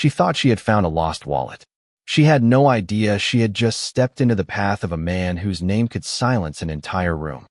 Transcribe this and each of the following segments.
She thought she had found a lost wallet. She had no idea she had just stepped into the path of a man whose name could silence an entire room.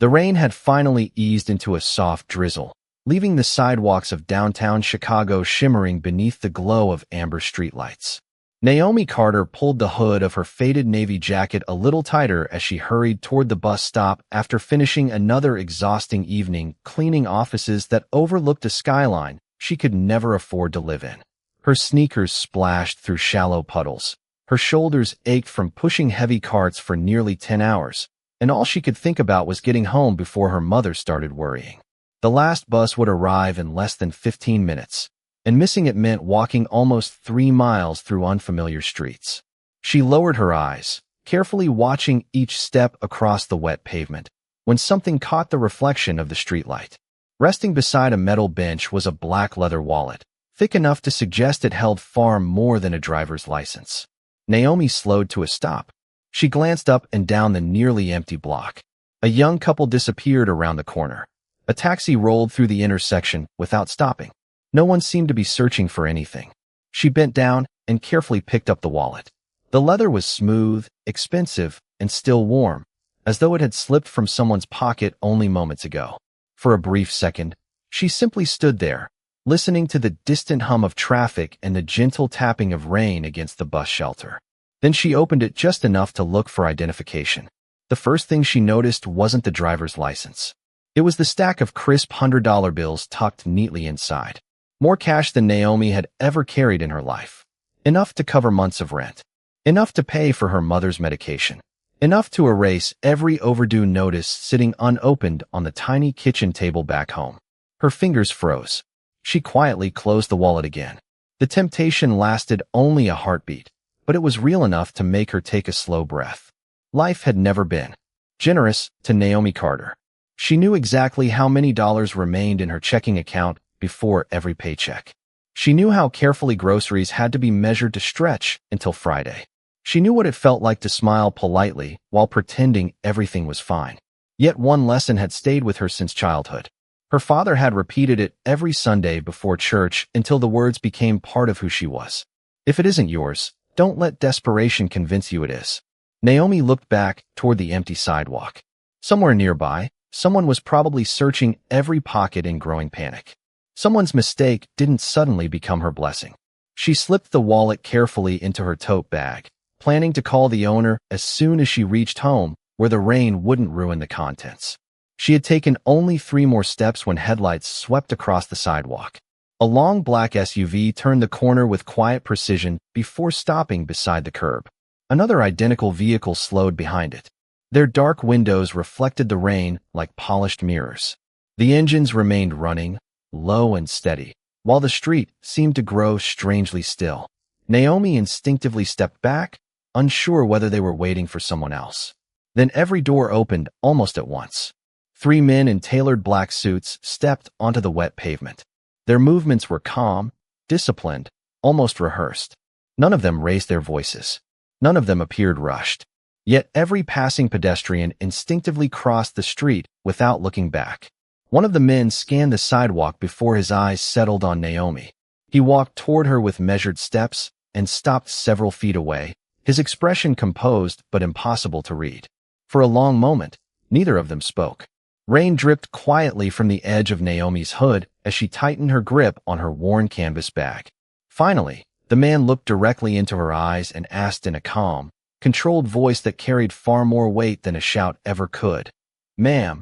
The rain had finally eased into a soft drizzle, leaving the sidewalks of downtown Chicago shimmering beneath the glow of amber streetlights. Naomi Carter pulled the hood of her faded navy jacket a little tighter as she hurried toward the bus stop after finishing another exhausting evening cleaning offices that overlooked a skyline she could never afford to live in. Her sneakers splashed through shallow puddles. Her shoulders ached from pushing heavy carts for nearly 10 hours, and all she could think about was getting home before her mother started worrying. The last bus would arrive in less than 15 minutes, and missing it meant walking almost 3 miles through unfamiliar streets. She lowered her eyes, carefully watching each step across the wet pavement, when something caught the reflection of the streetlight. Resting beside a metal bench was a black leather wallet, thick enough to suggest it held far more than a driver's license. Naomi slowed to a stop. She glanced up and down the nearly empty block. A young couple disappeared around the corner. A taxi rolled through the intersection without stopping. No one seemed to be searching for anything. She bent down and carefully picked up the wallet. The leather was smooth, expensive, and still warm, as though it had slipped from someone's pocket only moments ago. For a brief second, she simply stood there, listening to the distant hum of traffic and the gentle tapping of rain against the bus shelter. Then she opened it just enough to look for identification. The first thing she noticed wasn't the driver's license. It was the stack of crisp $100 bills tucked neatly inside. More cash than Naomi had ever carried in her life. Enough to cover months of rent. Enough to pay for her mother's medication. Enough to erase every overdue notice sitting unopened on the tiny kitchen table back home. Her fingers froze. She quietly closed the wallet again. The temptation lasted only a heartbeat, but it was real enough to make her take a slow breath. Life had never been generous to Naomi Carter. She knew exactly how many dollars remained in her checking account before every paycheck. She knew how carefully groceries had to be measured to stretch until Friday. She knew what it felt like to smile politely while pretending everything was fine. Yet one lesson had stayed with her since childhood. Her father had repeated it every Sunday before church until the words became part of who she was. If it isn't yours, don't let desperation convince you it is. Naomi looked back toward the empty sidewalk. Somewhere nearby, someone was probably searching every pocket in growing panic. Someone's mistake didn't suddenly become her blessing. She slipped the wallet carefully into her tote bag, planning to call the owner as soon as she reached home, where the rain wouldn't ruin the contents. She had taken only 3 more steps when headlights swept across the sidewalk. A long black SUV turned the corner with quiet precision before stopping beside the curb. Another identical vehicle slowed behind it. Their dark windows reflected the rain like polished mirrors. The engines remained running, low and steady, while the street seemed to grow strangely still. Naomi instinctively stepped back, unsure whether they were waiting for someone else. Then every door opened almost at once. 3 men in tailored black suits stepped onto the wet pavement. Their movements were calm, disciplined, almost rehearsed. None of them raised their voices. None of them appeared rushed. Yet every passing pedestrian instinctively crossed the street without looking back. One of the men scanned the sidewalk before his eyes settled on Naomi. He walked toward her with measured steps and stopped several feet away, his expression composed but impossible to read. For a long moment, neither of them spoke. Rain dripped quietly from the edge of Naomi's hood as she tightened her grip on her worn canvas bag. Finally, the man looked directly into her eyes and asked in a calm, controlled voice that carried far more weight than a shout ever could. "Ma'am,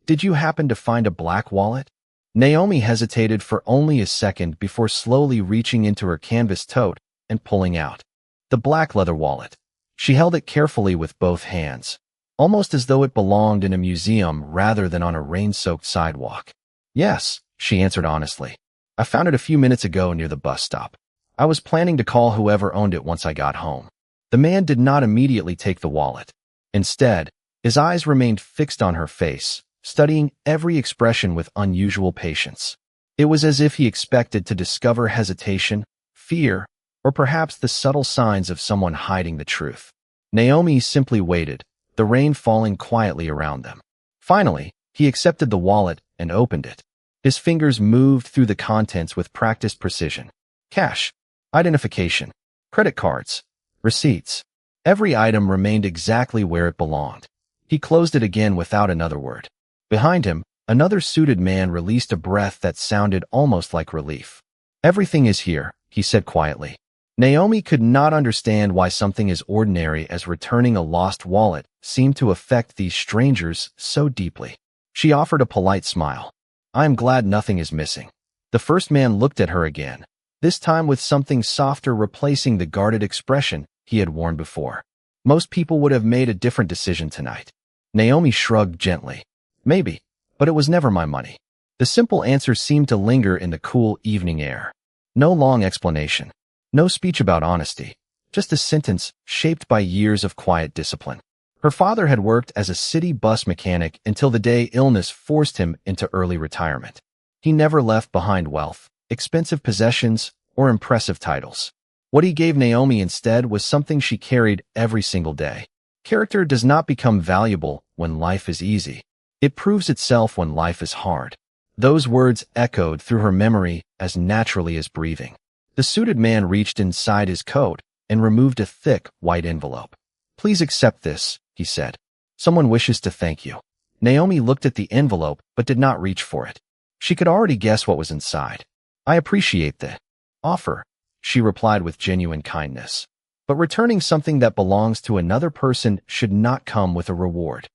did you happen to find a black wallet?" Naomi hesitated for only a second before slowly reaching into her canvas tote and pulling out the black leather wallet. She held it carefully with both hands, almost as though it belonged in a museum rather than on a rain-soaked sidewalk. "Yes," she answered honestly. "I found it a few minutes ago near the bus stop. I was planning to call whoever owned it once I got home." The man did not immediately take the wallet. Instead, his eyes remained fixed on her face, studying every expression with unusual patience. It was as if he expected to discover hesitation, fear, or perhaps the subtle signs of someone hiding the truth. Naomi simply waited, the rain falling quietly around them. Finally, he accepted the wallet and opened it. His fingers moved through the contents with practiced precision. Cash. identification, credit cards, receipts. Every item remained exactly where it belonged. He closed it again without another word. Behind him, another suited man released a breath that sounded almost like relief. Everything is here, he said quietly. Naomi could not understand why something as ordinary as returning a lost wallet seemed to affect these strangers so deeply. She offered a polite smile. I am glad nothing is missing. The first man looked at her again, this time with something softer replacing the guarded expression he had worn before. Most people would have made a different decision tonight. Naomi shrugged gently. Maybe, but it was never my money. The simple answer seemed to linger in the cool evening air. No long explanation. No speech about honesty. Just a sentence shaped by years of quiet discipline. Her father had worked as a city bus mechanic until the day illness forced him into early retirement. He never left behind wealth, expensive possessions, or impressive titles. What he gave Naomi instead was something she carried every single day. Character does not become valuable when life is easy. It proves itself when life is hard. Those words echoed through her memory as naturally as breathing. The suited man reached inside his coat and removed a thick, white envelope. Please accept this, he said. Someone wishes to thank you. Naomi looked at the envelope but did not reach for it. She could already guess what was inside. I appreciate the offer, she replied with genuine kindness. But returning something that belongs to another person should not come with a reward.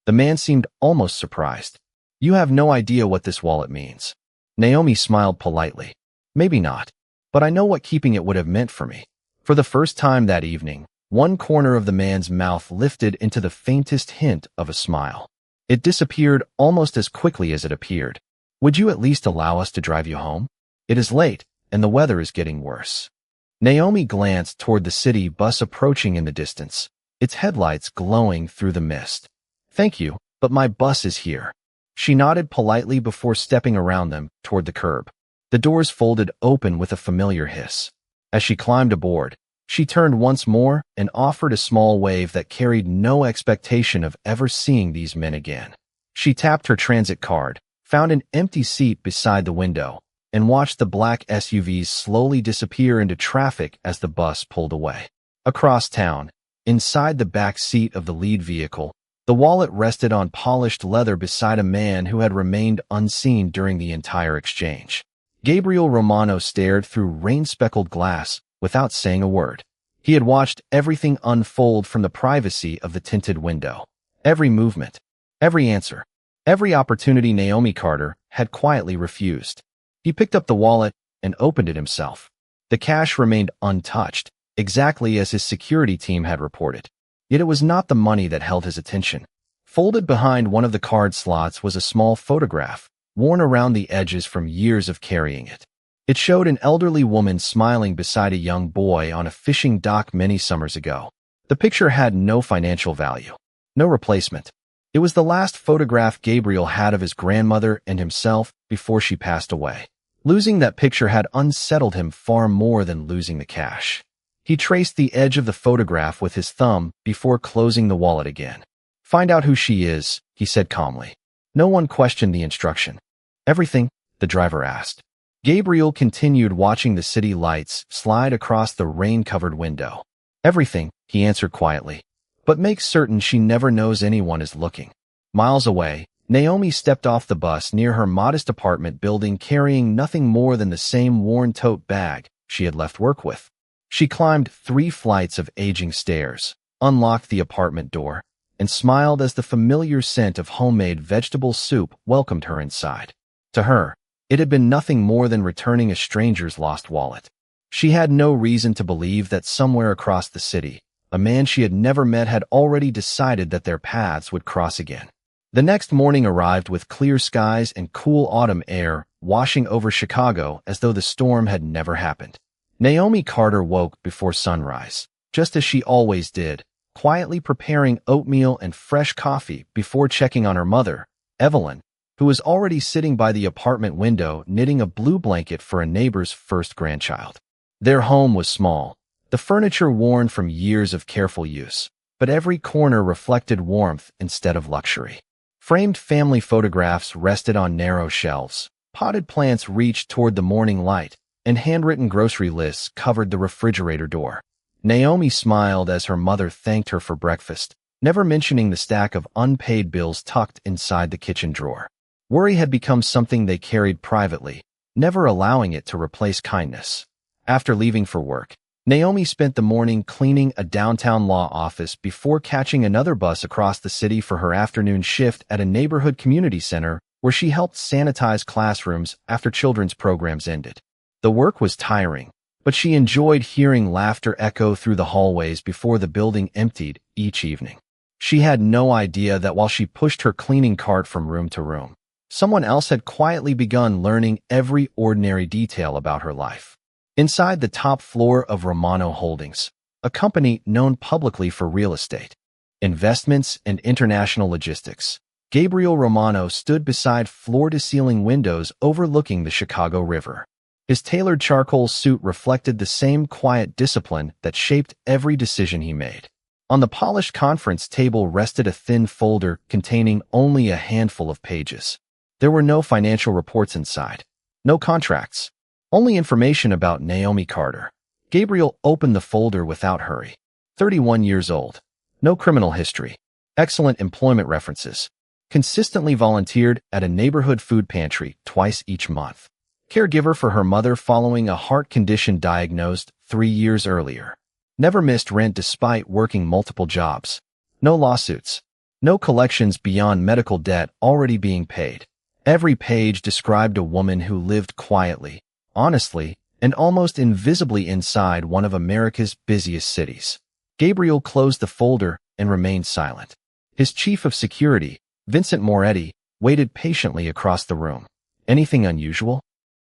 The man seemed almost surprised. You have no idea what this wallet means. Naomi smiled politely. Maybe not. But I know what keeping it would have meant for me. For the first time that evening, one corner of the man's mouth lifted into the faintest hint of a smile. It disappeared almost as quickly as it appeared. Would you at least allow us to drive you home? It is late, and the weather is getting worse. Naomi glanced toward the city bus approaching in the distance, its headlights glowing through the mist. Thank you, but my bus is here. She nodded politely before stepping around them toward the curb. The doors folded open with a familiar hiss. As she climbed aboard, she turned once more and offered a small wave that carried no expectation of ever seeing these men again. She tapped her transit card, found an empty seat beside the window, and watched the black SUVs slowly disappear into traffic as the bus pulled away. Across town, inside the back seat of the lead vehicle, the wallet rested on polished leather beside a man who had remained unseen during the entire exchange. Gabriel Romano stared through rain-speckled glass without saying a word. He had watched everything unfold from the privacy of the tinted window. Every movement, every answer, every opportunity Naomi Carter had quietly refused. He picked up the wallet and opened it himself. The cash remained untouched, exactly as his security team had reported. Yet it was not the money that held his attention. Folded behind one of the card slots was a small photograph, worn around the edges from years of carrying it. It showed an elderly woman smiling beside a young boy on a fishing dock many summers ago. The picture had no financial value, no replacement. It was the last photograph Gabriel had of his grandmother and himself before she passed away. Losing that picture had unsettled him far more than losing the cash. He traced the edge of the photograph with his thumb before closing the wallet again. Find out who she is, he said calmly. No one questioned the instruction. Everything? The driver asked. Gabriel continued watching the city lights slide across the rain-covered window. Everything, he answered quietly. But make certain she never knows anyone is looking. Miles away, Naomi stepped off the bus near her modest apartment building carrying nothing more than the same worn tote bag she had left work with. She climbed 3 flights of aging stairs, unlocked the apartment door, and smiled as the familiar scent of homemade vegetable soup welcomed her inside. To her, it had been nothing more than returning a stranger's lost wallet. She had no reason to believe that somewhere across the city, a man she had never met had already decided that their paths would cross again. The next morning arrived with clear skies and cool autumn air washing over Chicago as though the storm had never happened. Naomi Carter woke before sunrise, just as she always did, quietly preparing oatmeal and fresh coffee before checking on her mother, Evelyn, who was already sitting by the apartment window knitting a blue blanket for a neighbor's first grandchild. Their home was small, the furniture worn from years of careful use, but every corner reflected warmth instead of luxury. Framed family photographs rested on narrow shelves, potted plants reached toward the morning light, and handwritten grocery lists covered the refrigerator door. Naomi smiled as her mother thanked her for breakfast, never mentioning the stack of unpaid bills tucked inside the kitchen drawer. Worry had become something they carried privately, never allowing it to replace kindness. After leaving for work, Naomi spent the morning cleaning a downtown law office before catching another bus across the city for her afternoon shift at a neighborhood community center where she helped sanitize classrooms after children's programs ended. The work was tiring, but she enjoyed hearing laughter echo through the hallways before the building emptied each evening. She had no idea that while she pushed her cleaning cart from room to room, someone else had quietly begun learning every ordinary detail about her life. Inside the top floor of Romano Holdings, a company known publicly for real estate, investments, and international logistics, Gabriel Romano stood beside floor-to-ceiling windows overlooking the Chicago River. His tailored charcoal suit reflected the same quiet discipline that shaped every decision he made. On the polished conference table rested a thin folder containing only a handful of pages. There were no financial reports inside, no contracts, only information about Naomi Carter. Gabriel opened the folder without hurry. 31 years old, no criminal history, excellent employment references, consistently volunteered at a neighborhood food pantry twice each month, caregiver for her mother following a heart condition diagnosed 3 years earlier, never missed rent despite working multiple jobs, no lawsuits, no collections beyond medical debt already being paid. Every page described a woman who lived quietly, honestly, and almost invisibly inside one of America's busiest cities. Gabriel closed the folder and remained silent. His chief of security, Vincent Moretti, waited patiently across the room. Anything unusual?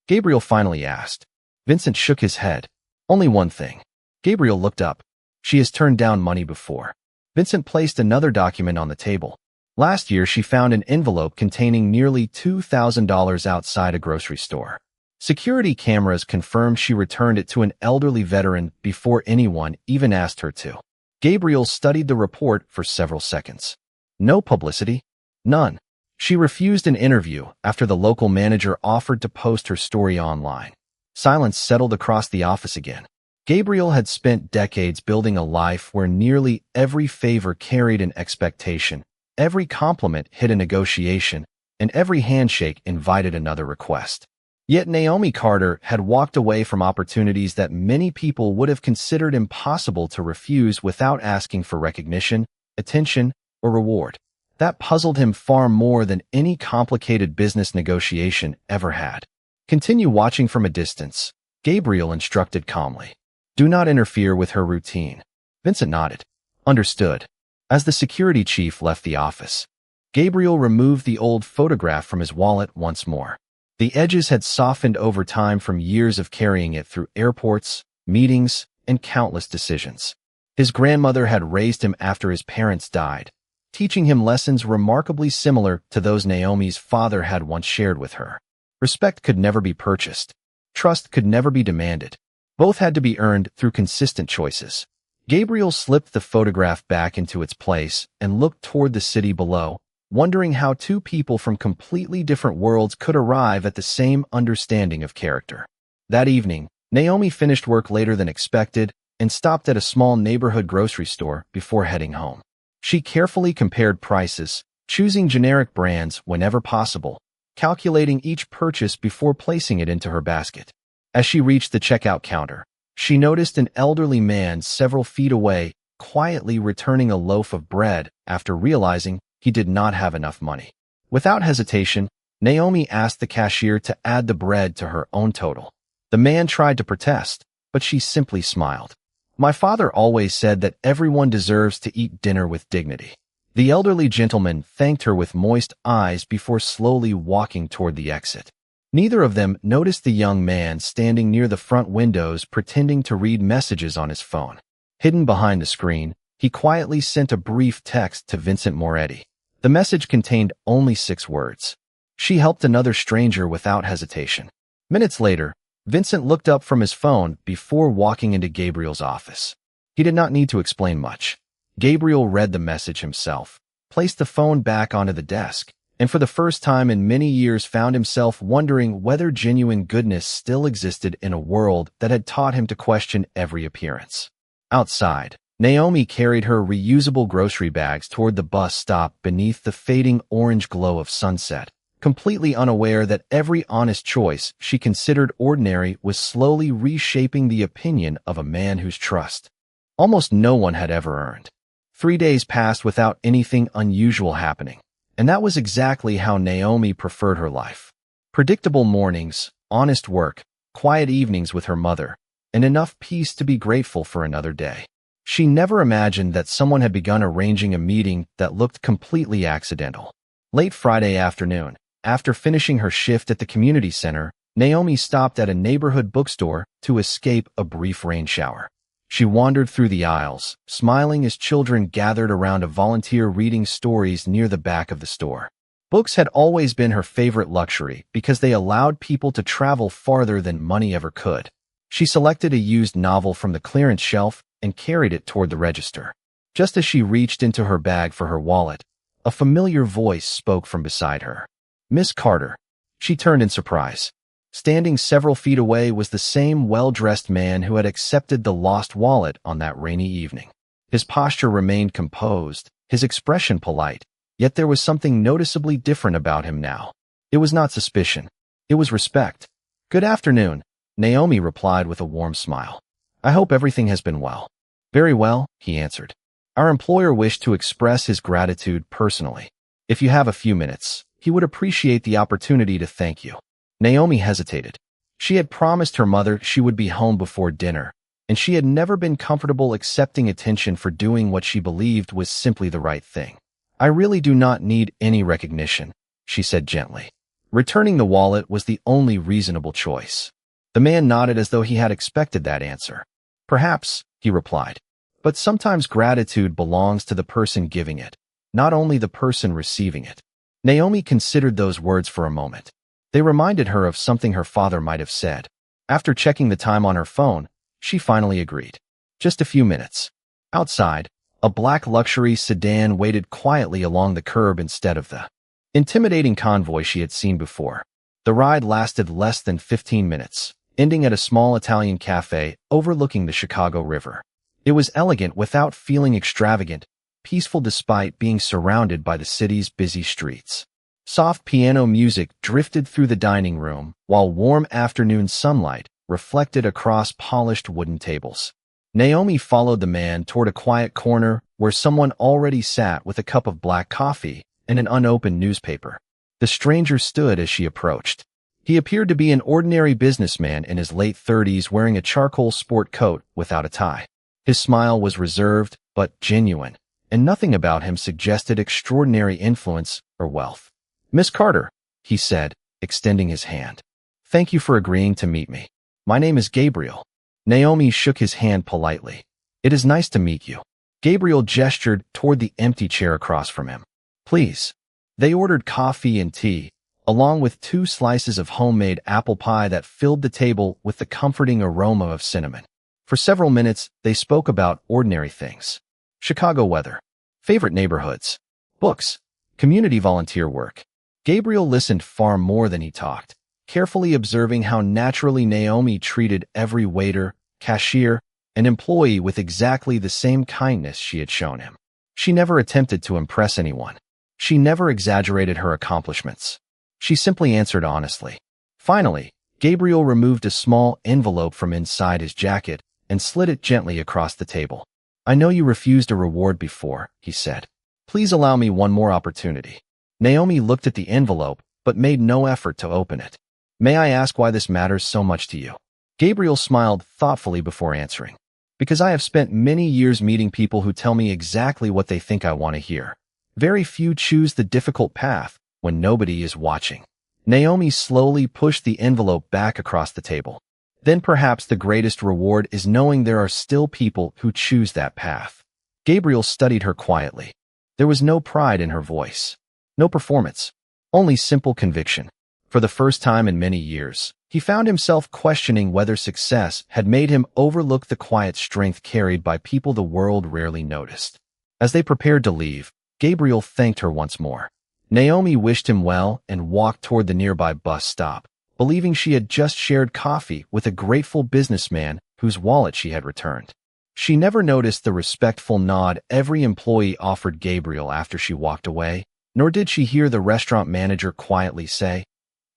Gabriel finally asked. Vincent shook his head. Only one thing. Gabriel looked up. She has turned down money before. Vincent placed another document on the table. Last year, she found an envelope containing nearly $2,000 outside a grocery store. Security cameras confirmed she returned it to an elderly veteran before anyone even asked her to. Gabriel studied the report for several seconds. No publicity? None. She refused an interview after the local manager offered to post her story online. Silence settled across the office again. Gabriel had spent decades building a life where nearly every favor carried an expectation, every compliment hid a negotiation, and every handshake invited another request. Yet Naomi Carter had walked away from opportunities that many people would have considered impossible to refuse without asking for recognition, attention, or reward. That puzzled him far more than any complicated business negotiation ever had. Continue watching from a distance, Gabriel instructed calmly. Do not interfere with her routine. Vincent nodded. Understood. As the security chief left the office, Gabriel removed the old photograph from his wallet once more. The edges had softened over time from years of carrying it through airports, meetings, and countless decisions. His grandmother had raised him after his parents died, teaching him lessons remarkably similar to those Naomi's father had once shared with her. Respect could never be purchased. Trust could never be demanded. Both had to be earned through consistent choices. Gabriel slipped the photograph back into its place and looked toward the city below, wondering how two people from completely different worlds could arrive at the same understanding of character. That evening, Naomi finished work later than expected and stopped at a small neighborhood grocery store before heading home. She carefully compared prices, choosing generic brands whenever possible, calculating each purchase before placing it into her basket. As she reached the checkout counter, she noticed an elderly man several feet away, quietly returning a loaf of bread after realizing he did not have enough money. Without hesitation, Naomi asked the cashier to add the bread to her own total. The man tried to protest, but she simply smiled. My father always said that everyone deserves to eat dinner with dignity. The elderly gentleman thanked her with moist eyes before slowly walking toward the exit. Neither of them noticed the young man standing near the front windows pretending to read messages on his phone. Hidden behind the screen, he quietly sent a brief text to Vincent Moretti. The message contained only 6 words. She helped another stranger without hesitation. Minutes later, Vincent looked up from his phone before walking into Gabriel's office. He did not need to explain much. Gabriel read the message himself, placed the phone back onto the desk, and for the first time in many years found himself wondering whether genuine goodness still existed in a world that had taught him to question every appearance. Outside, Naomi carried her reusable grocery bags toward the bus stop beneath the fading orange glow of sunset, completely unaware that every honest choice she considered ordinary was slowly reshaping the opinion of a man whose trust almost no one had ever earned. 3 days passed without anything unusual happening, and that was exactly how Naomi preferred her life. Predictable mornings, honest work, quiet evenings with her mother, and enough peace to be grateful for another day. She never imagined that someone had begun arranging a meeting that looked completely accidental. Late Friday afternoon, after finishing her shift at the community center, Naomi stopped at a neighborhood bookstore to escape a brief rain shower. She wandered through the aisles, smiling as children gathered around a volunteer reading stories near the back of the store. Books had always been her favorite luxury because they allowed people to travel farther than money ever could. She selected a used novel from the clearance shelf and carried it toward the register. Just as she reached into her bag for her wallet, a familiar voice spoke from beside her. "Miss Carter." She turned in surprise. Standing several feet away was the same well-dressed man who had accepted the lost wallet on that rainy evening. His posture remained composed, his expression polite, yet there was something noticeably different about him now. It was not suspicion. It was respect. "Good afternoon," Naomi replied with a warm smile. "I hope everything has been well." "Very well," he answered. "Our employer wished to express his gratitude personally. If you have a few minutes, he would appreciate the opportunity to thank you." Naomi hesitated. She had promised her mother she would be home before dinner, and she had never been comfortable accepting attention for doing what she believed was simply the right thing. "I really do not need any recognition," she said gently. Returning the wallet was the only reasonable choice. The man nodded as though he had expected that answer. "Perhaps," he replied, "but sometimes gratitude belongs to the person giving it, not only the person receiving it." Naomi considered those words for a moment. They reminded her of something her father might have said. After checking the time on her phone, she finally agreed. Just a few minutes. Outside, a black luxury sedan waited quietly along the curb instead of the intimidating convoy she had seen before. The ride lasted less than 15 minutes, ending at a small Italian cafe overlooking the Chicago River. It was elegant without feeling extravagant, peaceful despite being surrounded by the city's busy streets. Soft piano music drifted through the dining room, while warm afternoon sunlight reflected across polished wooden tables. Naomi followed the man toward a quiet corner where someone already sat with a cup of black coffee and an unopened newspaper. The stranger stood as she approached. He appeared to be an ordinary businessman in his late 30s wearing a charcoal sport coat without a tie. His smile was reserved but genuine, and nothing about him suggested extraordinary influence or wealth. "Miss Carter," he said, extending his hand. "Thank you for agreeing to meet me. My name is Gabriel." Naomi shook his hand politely. "It is nice to meet you." Gabriel gestured toward the empty chair across from him. "Please." They ordered coffee and tea, along with 2 slices of homemade apple pie that filled the table with the comforting aroma of cinnamon. For several minutes, they spoke about ordinary things. Chicago weather, favorite neighborhoods, books, community volunteer work. Gabriel listened far more than he talked, carefully observing how naturally Naomi treated every waiter, cashier, and employee with exactly the same kindness she had shown him. She never attempted to impress anyone. She never exaggerated her accomplishments. She simply answered honestly. Finally, Gabriel removed a small envelope from inside his jacket and slid it gently across the table. "I know you refused a reward before," he said. "Please allow me one more opportunity." Naomi looked at the envelope, but made no effort to open it. "May I ask why this matters so much to you?" Gabriel smiled thoughtfully before answering. "Because I have spent many years meeting people who tell me exactly what they think I want to hear. Very few choose the difficult path when nobody is watching." Naomi slowly pushed the envelope back across the table. "Then perhaps the greatest reward is knowing there are still people who choose that path." Gabriel studied her quietly. There was no pride in her voice. No performance, only simple conviction. For the first time in many years, he found himself questioning whether success had made him overlook the quiet strength carried by people the world rarely noticed. As they prepared to leave, Gabriel thanked her once more. Naomi wished him well and walked toward the nearby bus stop, believing she had just shared coffee with a grateful businessman whose wallet she had returned. She never noticed the respectful nod every employee offered Gabriel after she walked away, nor did she hear the restaurant manager quietly say,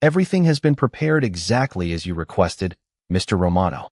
"Everything has been prepared exactly as you requested, Mr. Romano."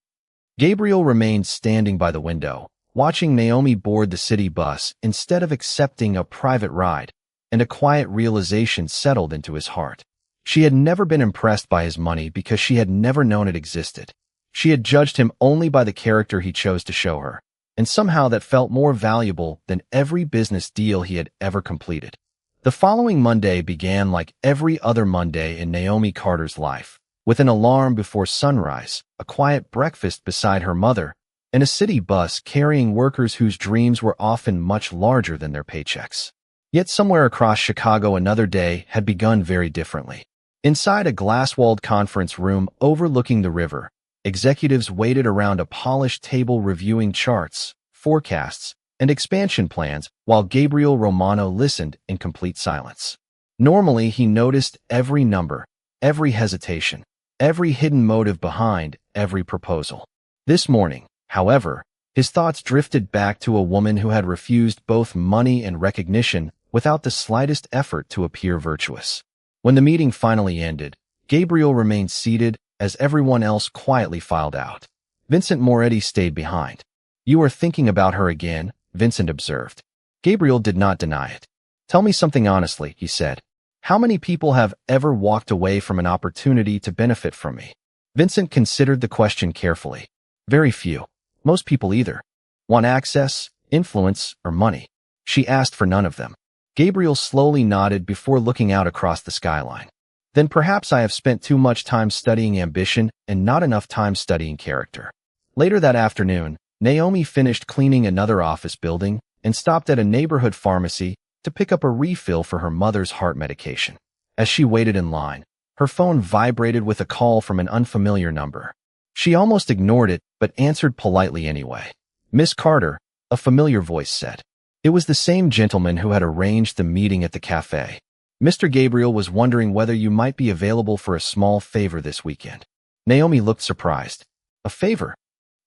Gabriel remained standing by the window, watching Naomi board the city bus instead of accepting a private ride, and a quiet realization settled into his heart. She had never been impressed by his money because she had never known it existed. She had judged him only by the character he chose to show her, and somehow that felt more valuable than every business deal he had ever completed. The following Monday began like every other Monday in Naomi Carter's life, with an alarm before sunrise, a quiet breakfast beside her mother, and a city bus carrying workers whose dreams were often much larger than their paychecks. Yet somewhere across Chicago another day had begun very differently. Inside a glass-walled conference room overlooking the river, executives waited around a polished table reviewing charts, forecasts, and expansion plans while Gabriel Romano listened in complete silence. Normally, he noticed every number, every hesitation, every hidden motive behind every proposal. This morning, however, his thoughts drifted back to a woman who had refused both money and recognition without the slightest effort to appear virtuous. When the meeting finally ended, Gabriel remained seated as everyone else quietly filed out. Vincent Moretti stayed behind. "You are thinking about her again," Vincent observed. Gabriel did not deny it. "Tell me something honestly," he said. "How many people have ever walked away from an opportunity to benefit from me?" Vincent considered the question carefully. "Very few. Most people either want access, influence, or money." She asked for none of them. Gabriel slowly nodded before looking out across the skyline. "Then perhaps I have spent too much time studying ambition and not enough time studying character." Later that afternoon, Naomi finished cleaning another office building and stopped at a neighborhood pharmacy to pick up a refill for her mother's heart medication. As she waited in line, her phone vibrated with a call from an unfamiliar number. She almost ignored it, but answered politely anyway. "Miss Carter," a familiar voice said. It was the same gentleman who had arranged the meeting at the cafe. "Mr. Gabriel was wondering whether you might be available for a small favor this weekend." Naomi looked surprised. "A favor?"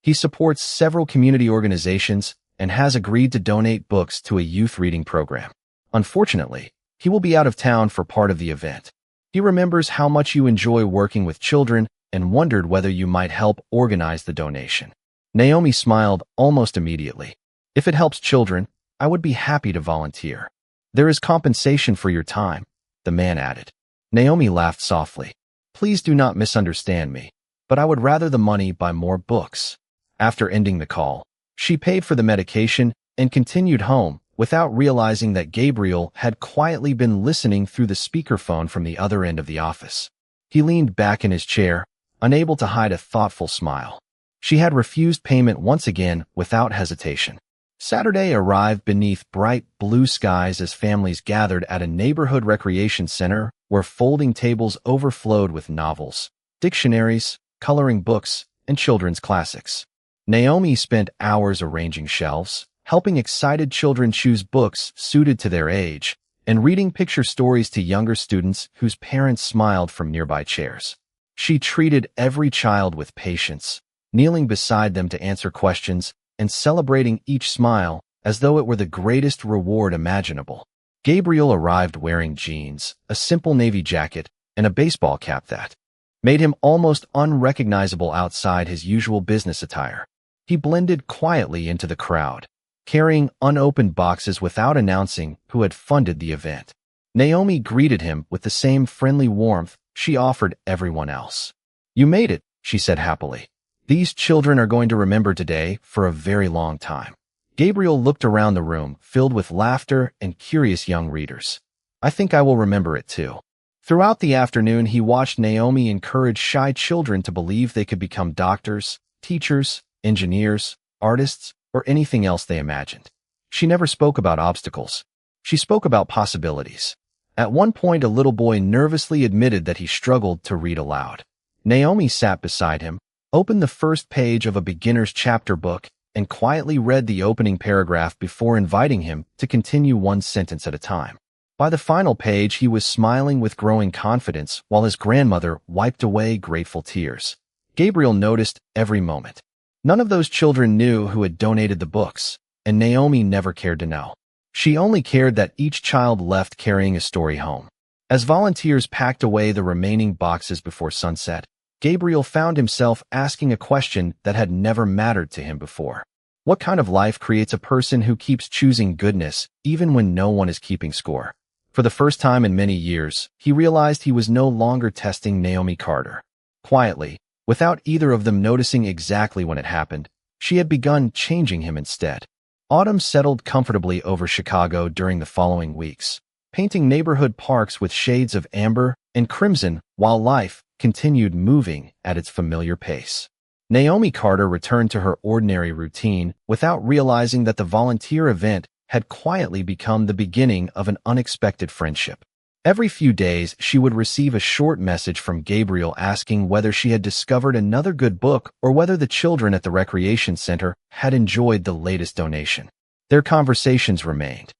"He supports several community organizations and has agreed to donate books to a youth reading program. Unfortunately, he will be out of town for part of the event. He remembers how much you enjoy working with children and wondered whether you might help organize the donation." Naomi smiled almost immediately. "If it helps children, I would be happy to volunteer." "There is compensation for your time," the man added. Naomi laughed softly. "Please do not misunderstand me, but I would rather the money buy more books." After ending the call, she paid for the medication and continued home without realizing that Gabriel had quietly been listening through the speakerphone from the other end of the office. He leaned back in his chair, unable to hide a thoughtful smile. She had refused payment once again without hesitation. Saturday arrived beneath bright blue skies as families gathered at a neighborhood recreation center where folding tables overflowed with novels, dictionaries, coloring books, and children's classics. Naomi spent hours arranging shelves, helping excited children choose books suited to their age, and reading picture stories to younger students whose parents smiled from nearby chairs. She treated every child with patience, kneeling beside them to answer questions and celebrating each smile as though it were the greatest reward imaginable. Gabriel arrived wearing jeans, a simple navy jacket, and a baseball cap that made him almost unrecognizable outside his usual business attire. He blended quietly into the crowd, carrying unopened boxes without announcing who had funded the event. Naomi greeted him with the same friendly warmth she offered everyone else. "You made it," she said happily. "These children are going to remember today for a very long time." Gabriel looked around the room, filled with laughter and curious young readers. "I think I will remember it too." Throughout the afternoon, he watched Naomi encourage shy children to believe they could become doctors, teachers, engineers, artists, or anything else they imagined. She never spoke about obstacles. She spoke about possibilities. At one point, a little boy nervously admitted that he struggled to read aloud. Naomi sat beside him, opened the first page of a beginner's chapter book, and quietly read the opening paragraph before inviting him to continue one sentence at a time. By the final page, he was smiling with growing confidence while his grandmother wiped away grateful tears. Gabriel noticed every moment. None of those children knew who had donated the books, and Naomi never cared to know. She only cared that each child left carrying a story home. As volunteers packed away the remaining boxes before sunset, Gabriel found himself asking a question that had never mattered to him before. What kind of life creates a person who keeps choosing goodness even when no one is keeping score? For the first time in many years, he realized he was no longer testing Naomi Carter. Quietly, without either of them noticing exactly when it happened, she had begun changing him instead. Autumn settled comfortably over Chicago during the following weeks, painting neighborhood parks with shades of amber and crimson while life continued moving at its familiar pace. Naomi Carter returned to her ordinary routine without realizing that the volunteer event had quietly become the beginning of an unexpected friendship. Every few days, she would receive a short message from Gabriel asking whether she had discovered another good book or whether the children at the recreation center had enjoyed the latest donation. Their conversations remained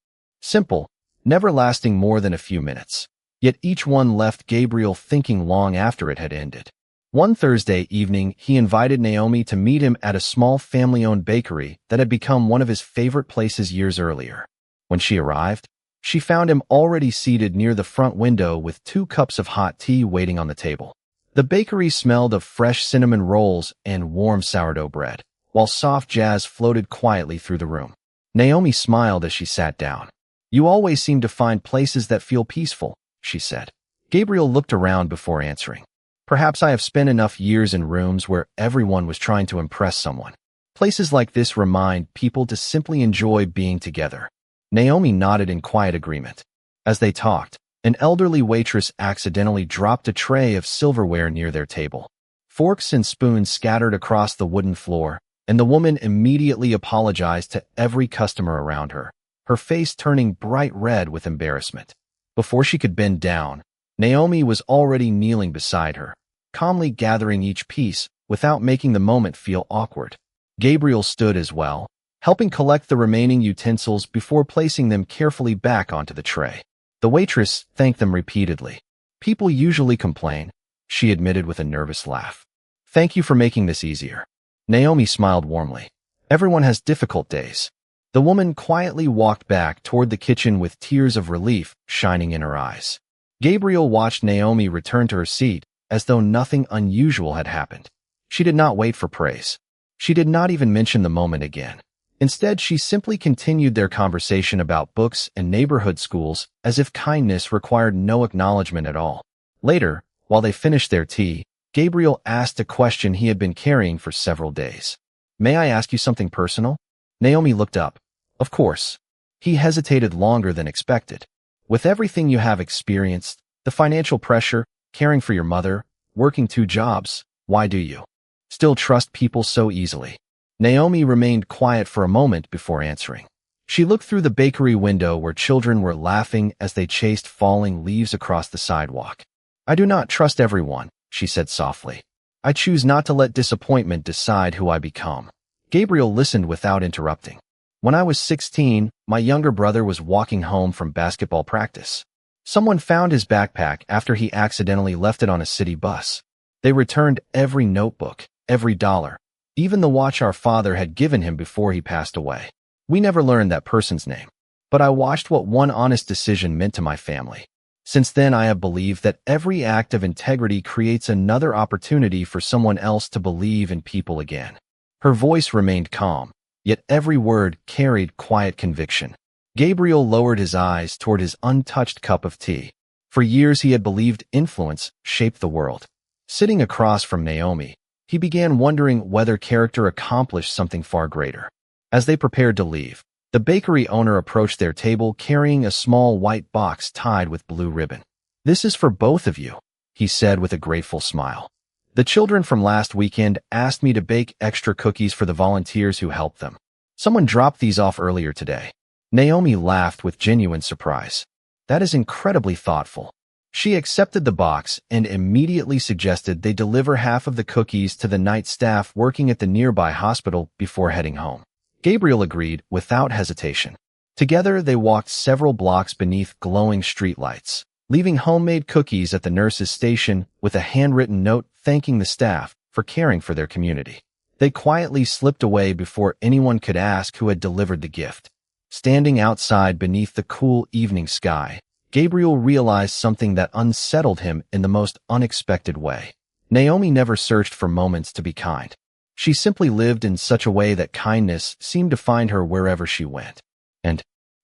simple, never lasting more than a few minutes. Yet each one left Gabriel thinking long after it had ended. One Thursday evening, he invited Naomi to meet him at a small family-owned bakery that had become one of his favorite places years earlier. When she arrived, she found him already seated near the front window with 2 cups of hot tea waiting on the table. The bakery smelled of fresh cinnamon rolls and warm sourdough bread, while soft jazz floated quietly through the room. Naomi smiled as she sat down. "You always seem to find places that feel peaceful," she said. Gabriel looked around before answering. "Perhaps I have spent enough years in rooms where everyone was trying to impress someone. Places like this remind people to simply enjoy being together." Naomi nodded in quiet agreement. As they talked, an elderly waitress accidentally dropped a tray of silverware near their table. Forks and spoons scattered across the wooden floor, and the woman immediately apologized to every customer around her, her face turning bright red with embarrassment. Before she could bend down, Naomi was already kneeling beside her, calmly gathering each piece without making the moment feel awkward. Gabriel stood as well, helping collect the remaining utensils before placing them carefully back onto the tray. The waitress thanked them repeatedly. "People usually complain," she admitted with a nervous laugh. "Thank you for making this easier." Naomi smiled warmly. "Everyone has difficult days." The woman quietly walked back toward the kitchen with tears of relief shining in her eyes. Gabriel watched Naomi return to her seat as though nothing unusual had happened. She did not wait for praise. She did not even mention the moment again. Instead, she simply continued their conversation about books and neighborhood schools as if kindness required no acknowledgement at all. Later, while they finished their tea, Gabriel asked a question he had been carrying for several days. "May I ask you something personal?" Naomi looked up. "Of course." He hesitated longer than expected. "With everything you have experienced, the financial pressure, caring for your mother, working 2 jobs, why do you still trust people so easily?" Naomi remained quiet for a moment before answering. She looked through the bakery window where children were laughing as they chased falling leaves across the sidewalk. "I do not trust everyone," she said softly. "I choose not to let disappointment decide who I become." Gabriel listened without interrupting. "When I was 16, my younger brother was walking home from basketball practice. Someone found his backpack after he accidentally left it on a city bus. They returned every notebook, every dollar, even the watch our father had given him before he passed away. We never learned that person's name, but I watched what one honest decision meant to my family. Since then, I have believed that every act of integrity creates another opportunity for someone else to believe in people again." Her voice remained calm, yet every word carried quiet conviction. Gabriel lowered his eyes toward his untouched cup of tea. For years he had believed influence shaped the world. Sitting across from Naomi, he began wondering whether character accomplished something far greater. As they prepared to leave, the bakery owner approached their table carrying a small white box tied with blue ribbon. "This is for both of you," he said with a grateful smile. "The children from last weekend asked me to bake extra cookies for the volunteers who helped them. Someone dropped these off earlier today." Naomi laughed with genuine surprise. "That is incredibly thoughtful." She accepted the box and immediately suggested they deliver half of the cookies to the night staff working at the nearby hospital before heading home. Gabriel agreed without hesitation. Together, they walked several blocks beneath glowing streetlights, leaving homemade cookies at the nurse's station with a handwritten note thanking the staff for caring for their community. They quietly slipped away before anyone could ask who had delivered the gift. Standing outside beneath the cool evening sky, Gabriel realized something that unsettled him in the most unexpected way. Naomi never searched for moments to be kind. She simply lived in such a way that kindness seemed to find her wherever she went. And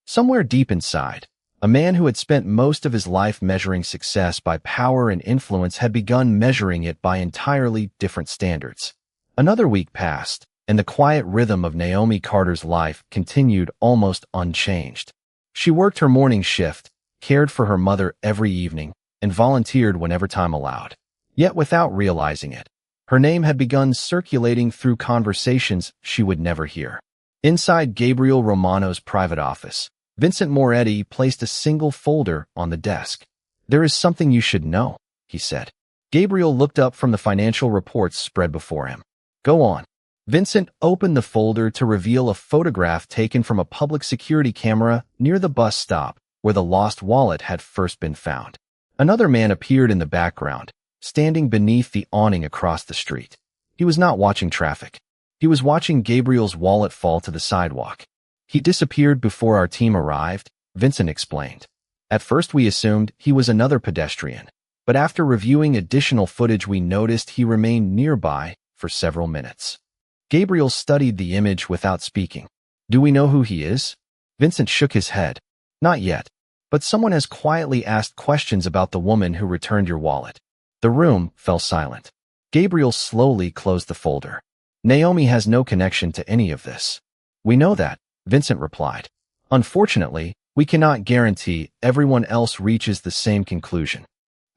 somewhere deep inside, a man who had spent most of his life measuring success by power and influence had begun measuring it by entirely different standards. Another week passed, and the quiet rhythm of Naomi Carter's life continued almost unchanged. She worked her morning shift, cared for her mother every evening, and volunteered whenever time allowed. Yet without realizing it, her name had begun circulating through conversations she would never hear. Inside Gabriel Romano's private office, Vincent Moretti placed a single folder on the desk. "There is something you should know," he said. Gabriel looked up from the financial reports spread before him. "Go on." Vincent opened the folder to reveal a photograph taken from a public security camera near the bus stop where the lost wallet had first been found. Another man appeared in the background, standing beneath the awning across the street. He was not watching traffic. He was watching Gabriel's wallet fall to the sidewalk. "He disappeared before our team arrived," Vincent explained. "At first we assumed he was another pedestrian, but after reviewing additional footage we noticed he remained nearby for several minutes." Gabriel studied the image without speaking. "Do we know who he is?" Vincent shook his head. "Not yet, but someone has quietly asked questions about the woman who returned your wallet." The room fell silent. Gabriel slowly closed the folder. "Naomi has no connection to any of this." "We know that," Vincent replied. "Unfortunately, we cannot guarantee everyone else reaches the same conclusion."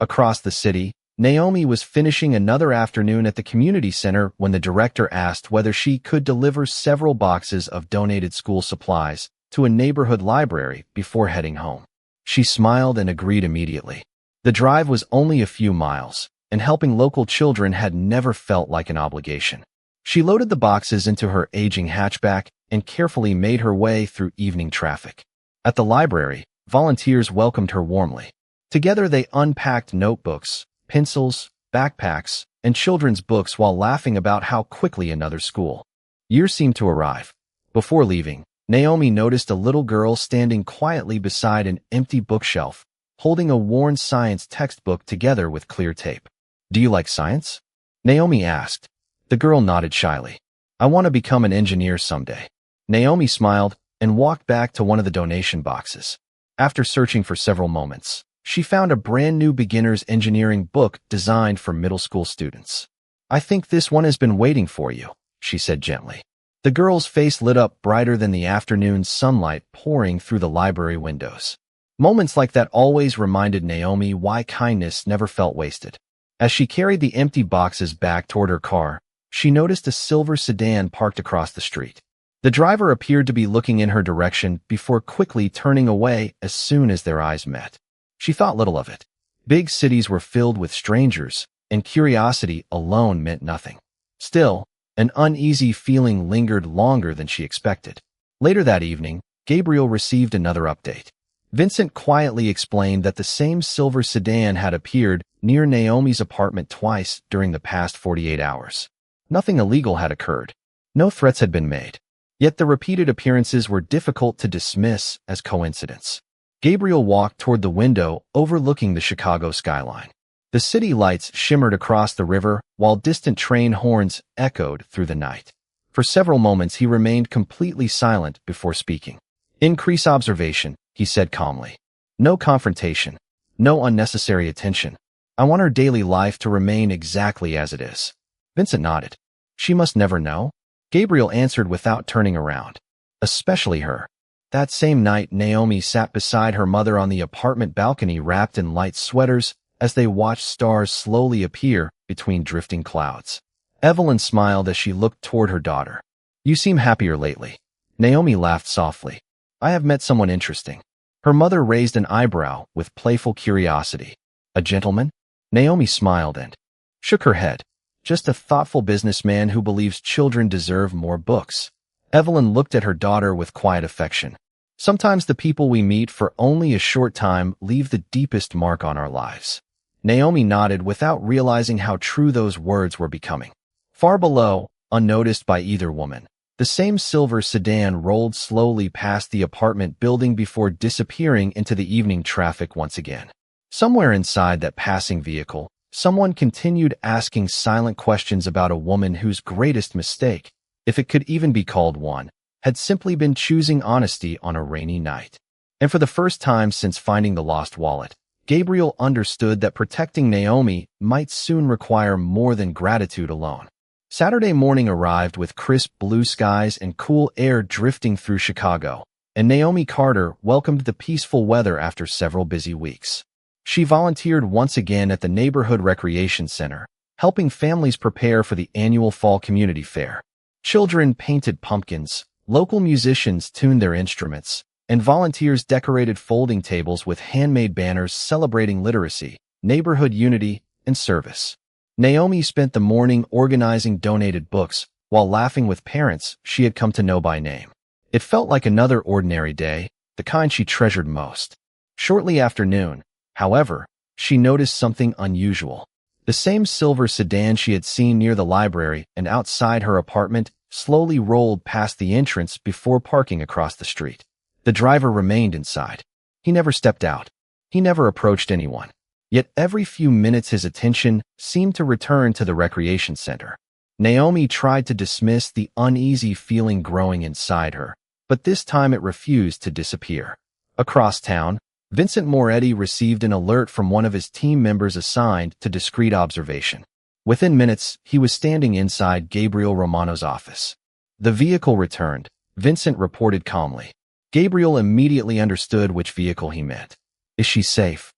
Across the city, Naomi was finishing another afternoon at the community center when the director asked whether she could deliver several boxes of donated school supplies to a neighborhood library before heading home. She smiled and agreed immediately. The drive was only a few miles, and helping local children had never felt like an obligation. She loaded the boxes into her aging hatchback and carefully made her way through evening traffic. At the library, volunteers welcomed her warmly. Together they unpacked notebooks, pencils, backpacks, and children's books while laughing about how quickly another school year seemed to arrive. Before leaving, Naomi noticed a little girl standing quietly beside an empty bookshelf, holding a worn science textbook together with clear tape. "Do you like science?" Naomi asked. The girl nodded shyly. "I want to become an engineer someday." Naomi smiled and walked back to one of the donation boxes. After searching for several moments, she found a brand new beginner's engineering book designed for middle school students. "I think this one has been waiting for you," she said gently. The girl's face lit up brighter than the afternoon sunlight pouring through the library windows. Moments like that always reminded Naomi why kindness never felt wasted. As she carried the empty boxes back toward her car, she noticed a silver sedan parked across the street. The driver appeared to be looking in her direction before quickly turning away as soon as their eyes met. She thought little of it. Big cities were filled with strangers, and curiosity alone meant nothing. Still, an uneasy feeling lingered longer than she expected. Later that evening, Gabriel received another update. Vincent quietly explained that the same silver sedan had appeared near Naomi's apartment twice during the past 48 hours. Nothing illegal had occurred. No threats had been made. Yet the repeated appearances were difficult to dismiss as coincidence. Gabriel walked toward the window overlooking the Chicago skyline. The city lights shimmered across the river while distant train horns echoed through the night. For several moments he remained completely silent before speaking. "Increase observation," he said calmly. "No confrontation. No unnecessary attention. I want her daily life to remain exactly as it is." Vincent nodded. "She must never know?" Gabriel answered without turning around. "Especially her." That same night, Naomi sat beside her mother on the apartment balcony wrapped in light sweaters as they watched stars slowly appear between drifting clouds. Evelyn smiled as she looked toward her daughter. "You seem happier lately." Naomi laughed softly. "I have met someone interesting." Her mother raised an eyebrow with playful curiosity. "A gentleman?" Naomi smiled and shook her head. "Just a thoughtful businessman who believes children deserve more books." Evelyn looked at her daughter with quiet affection. Sometimes the people we meet for only a short time leave the deepest mark on our lives. Naomi nodded without realizing how true those words were becoming. Far below, unnoticed by either woman, the same silver sedan rolled slowly past the apartment building before disappearing into the evening traffic once again. Somewhere inside that passing vehicle, someone continued asking silent questions about a woman whose greatest mistake, if it could even be called one, had simply been choosing honesty on a rainy night. And for the first time since finding the lost wallet, Gabriel understood that protecting Naomi might soon require more than gratitude alone. Saturday morning arrived with crisp blue skies and cool air drifting through Chicago, and Naomi Carter welcomed the peaceful weather after several busy weeks. She volunteered once again at the neighborhood recreation center, helping families prepare for the annual fall community fair. Children painted pumpkins, local musicians tuned their instruments, and volunteers decorated folding tables with handmade banners celebrating literacy, neighborhood unity, and service. Naomi spent the morning organizing donated books while laughing with parents she had come to know by name. It felt like another ordinary day, the kind she treasured most. Shortly after noon, however, she noticed something unusual. The same silver sedan she had seen near the library and outside her apartment slowly rolled past the entrance before parking across the street. The driver remained inside. He never stepped out. He never approached anyone. Yet every few minutes his attention seemed to return to the recreation center. Naomi tried to dismiss the uneasy feeling growing inside her, but this time it refused to disappear. Across town, Vincent Moretti received an alert from one of his team members assigned to discreet observation. Within minutes, he was standing inside Gabriel Romano's office. The vehicle returned, Vincent reported calmly. Gabriel immediately understood which vehicle he meant. Is she safe?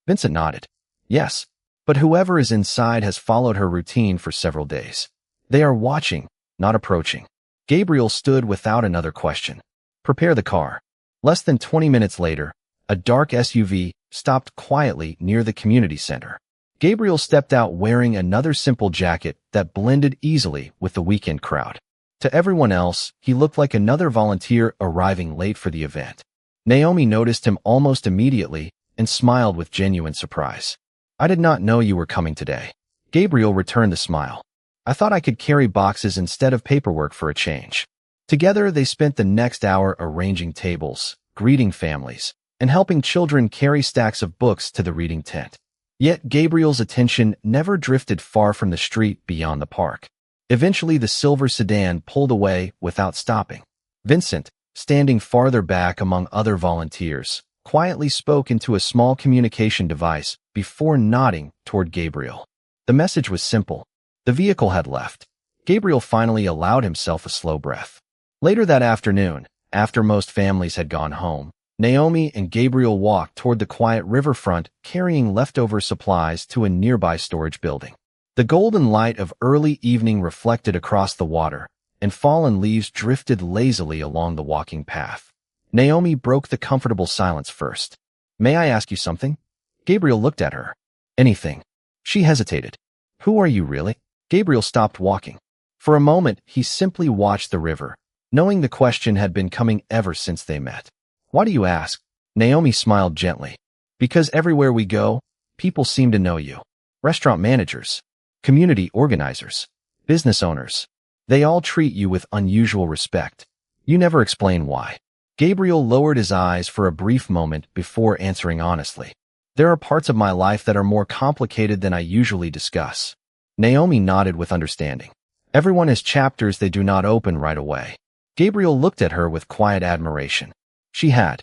Vincent nodded. Yes, but whoever is inside has followed her routine for several days. They are watching, not approaching. Gabriel stood without another question. Prepare the car. Less than 20 minutes later, a dark SUV stopped quietly near the community center. Gabriel stepped out wearing another simple jacket that blended easily with the weekend crowd. To everyone else, he looked like another volunteer arriving late for the event. Naomi noticed him almost immediately and smiled with genuine surprise. I did not know you were coming today. Gabriel returned the smile. I thought I could carry boxes instead of paperwork for a change. Together, they spent the next hour arranging tables, greeting families, and helping children carry stacks of books to the reading tent. Yet Gabriel's attention never drifted far from the street beyond the park. Eventually, the silver sedan pulled away without stopping. Vincent, standing farther back among other volunteers, quietly spoke into a small communication device before nodding toward Gabriel. The message was simple. The vehicle had left. Gabriel finally allowed himself a slow breath. Later that afternoon, after most families had gone home, Naomi and Gabriel walked toward the quiet riverfront carrying leftover supplies to a nearby storage building. The golden light of early evening reflected across the water, and fallen leaves drifted lazily along the walking path. Naomi broke the comfortable silence first. May I ask you something? Gabriel looked at her. Anything. She hesitated. Who are you really? Gabriel stopped walking. For a moment, he simply watched the river, knowing the question had been coming ever since they met. Why do you ask? Naomi smiled gently. Because everywhere we go, people seem to know you. Restaurant managers, community organizers, business owners. They all treat you with unusual respect. You never explain why. Gabriel lowered his eyes for a brief moment before answering honestly. There are parts of my life that are more complicated than I usually discuss. Naomi nodded with understanding. Everyone has chapters they do not open right away. Gabriel looked at her with quiet admiration. She had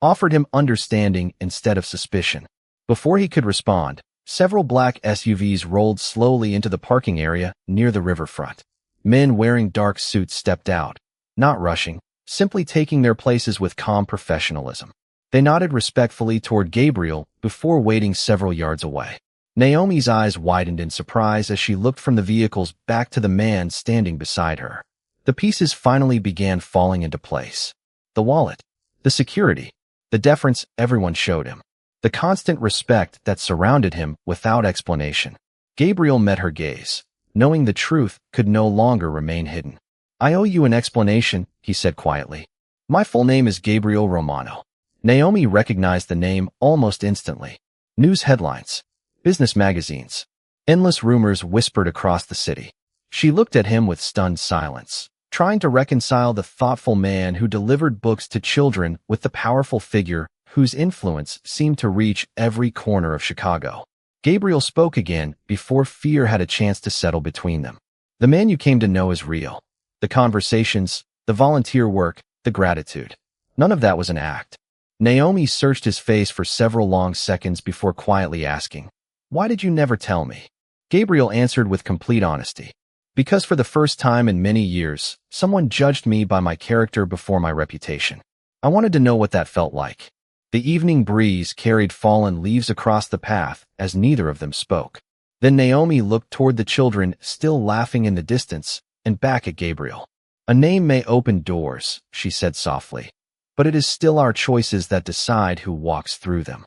offered him understanding instead of suspicion. Before he could respond, several black SUVs rolled slowly into the parking area near the riverfront. Men wearing dark suits stepped out, not rushing, simply taking their places with calm professionalism. They nodded respectfully toward Gabriel before waiting several yards away. Naomi's eyes widened in surprise as she looked from the vehicles back to the man standing beside her. The pieces finally began falling into place. The wallet, the security, the deference everyone showed him, the constant respect that surrounded him without explanation. Gabriel met her gaze, knowing the truth could no longer remain hidden. I owe you an explanation, he said quietly. My full name is Gabriel Romano. Naomi recognized the name almost instantly. News headlines, business magazines, endless rumors whispered across the city. She looked at him with stunned silence, trying to reconcile the thoughtful man who delivered books to children with the powerful figure whose influence seemed to reach every corner of Chicago. Gabriel spoke again before fear had a chance to settle between them. The man you came to know is real. The conversations, the volunteer work, the gratitude. None of that was an act. Naomi searched his face for several long seconds before quietly asking, "Why did you never tell me?" Gabriel answered with complete honesty. "Because for the first time in many years, someone judged me by my character before my reputation. I wanted to know what that felt like." The evening breeze carried fallen leaves across the path as neither of them spoke. Then Naomi looked toward the children still laughing in the distance and back at Gabriel. "A name may open doors," she said softly, "but it is still our choices that decide who walks through them."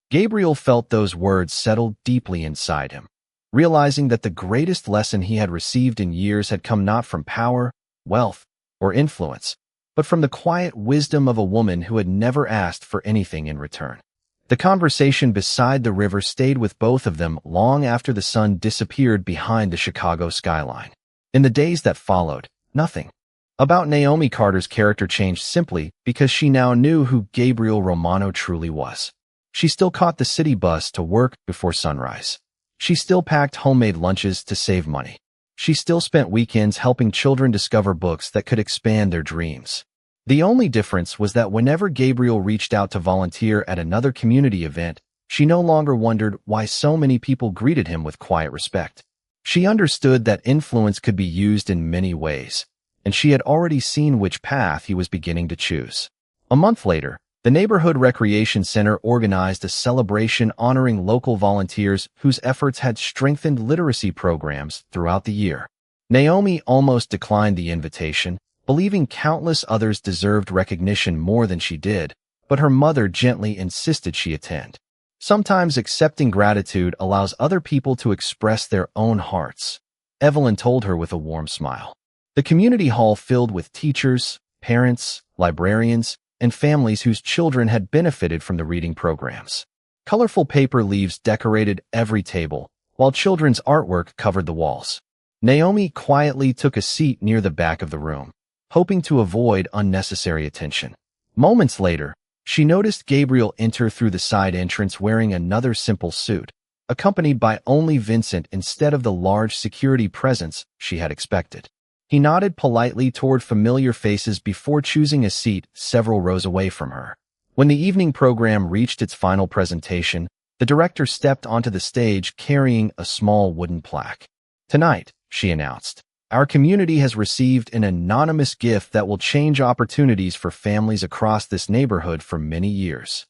Gabriel felt those words settle deeply inside him, realizing that the greatest lesson he had received in years had come not from power, wealth, or influence, but from the quiet wisdom of a woman who had never asked for anything in return. The conversation beside the river stayed with both of them long after the sun disappeared behind the Chicago skyline. In the days that followed, nothing about Naomi Carter's character changed simply because she now knew who Gabriel Romano truly was. She still caught the city bus to work before sunrise. She still packed homemade lunches to save money. She still spent weekends helping children discover books that could expand their dreams. The only difference was that whenever Gabriel reached out to volunteer at another community event, she no longer wondered why so many people greeted him with quiet respect. She understood that influence could be used in many ways, and she had already seen which path he was beginning to choose. A month later, the neighborhood recreation center organized a celebration honoring local volunteers whose efforts had strengthened literacy programs throughout the year. Naomi almost declined the invitation, believing countless others deserved recognition more than she did, but her mother gently insisted she attend. Sometimes accepting gratitude allows other people to express their own hearts, Evelyn told her with a warm smile. The community hall filled with teachers, parents, librarians, and families whose children had benefited from the reading programs. Colorful paper leaves decorated every table, while children's artwork covered the walls. Naomi quietly took a seat near the back of the room, hoping to avoid unnecessary attention. Moments later, she noticed Gabriel enter through the side entrance wearing another simple suit, accompanied by only Vincent instead of the large security presence she had expected. He nodded politely toward familiar faces before choosing a seat several rows away from her. When the evening program reached its final presentation, the director stepped onto the stage carrying a small wooden plaque. "Tonight," she announced, "our community has received an anonymous gift that will change opportunities for families across this neighborhood for many years."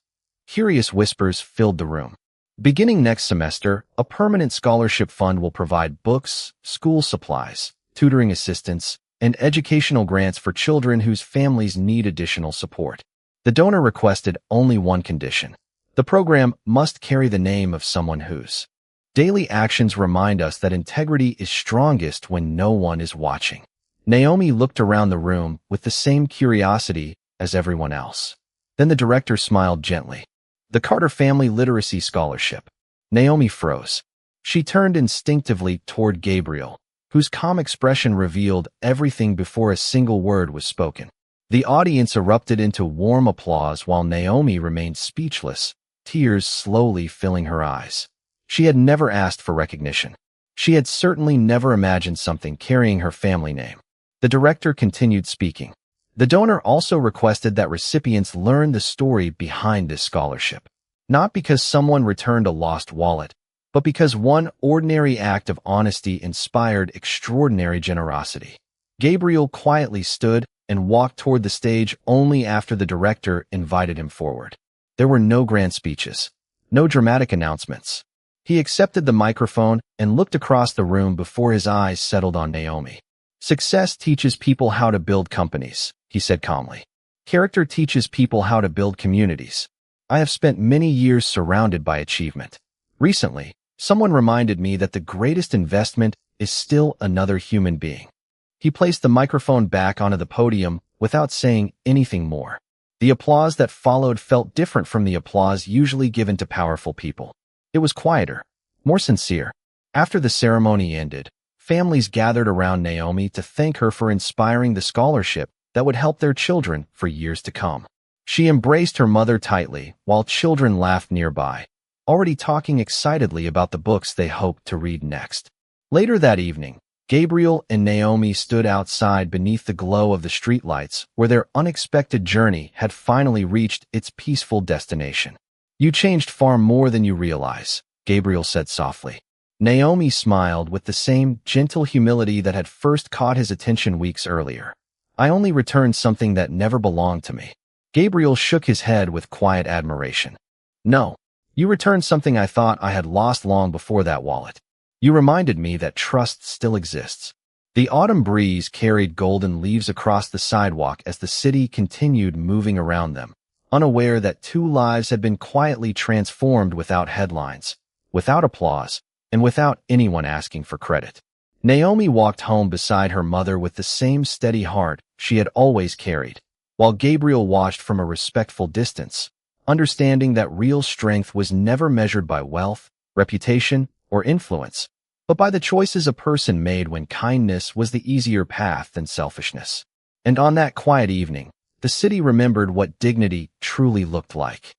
Curious whispers filled the room. Beginning next semester, a permanent scholarship fund will provide books, school supplies, tutoring assistance, and educational grants for children whose families need additional support. The donor requested only one condition. The program must carry the name of someone whose daily actions remind us that integrity is strongest when no one is watching. Naomi looked around the room with the same curiosity as everyone else. Then the director smiled gently. "The Carter Family Literacy Scholarship." Naomi froze. She turned instinctively toward Gabriel, whose calm expression revealed everything before a single word was spoken. The audience erupted into warm applause while Naomi remained speechless, tears slowly filling her eyes. She had never asked for recognition. She had certainly never imagined something carrying her family name. The director continued speaking. The donor also requested that recipients learn the story behind this scholarship. Not because someone returned a lost wallet, but because one ordinary act of honesty inspired extraordinary generosity. Gabriel quietly stood and walked toward the stage only after the director invited him forward. There were no grand speeches, no dramatic announcements. He accepted the microphone and looked across the room before his eyes settled on Naomi. "Success teaches people how to build companies," he said calmly. "Character teaches people how to build communities. I have spent many years surrounded by achievement. Recently, someone reminded me that the greatest investment is still another human being." He placed the microphone back onto the podium without saying anything more. The applause that followed felt different from the applause usually given to powerful people. It was quieter, more sincere. After the ceremony ended, families gathered around Naomi to thank her for inspiring the scholarship that would help their children for years to come. She embraced her mother tightly, while children laughed nearby, already talking excitedly about the books they hoped to read next. Later that evening, Gabriel and Naomi stood outside beneath the glow of the streetlights where their unexpected journey had finally reached its peaceful destination. "You changed far more than you realize," Gabriel said softly. Naomi smiled with the same gentle humility that had first caught his attention weeks earlier. "I only returned something that never belonged to me." Gabriel shook his head with quiet admiration. "No, you returned something I thought I had lost long before that wallet. You reminded me that trust still exists." The autumn breeze carried golden leaves across the sidewalk as the city continued moving around them, unaware that two lives had been quietly transformed without headlines, without applause, and without anyone asking for credit. Naomi walked home beside her mother with the same steady heart she had always carried, while Gabriel watched from a respectful distance, understanding that real strength was never measured by wealth, reputation, or influence, but by the choices a person made when kindness was the easier path than selfishness. And on that quiet evening, the city remembered what dignity truly looked like.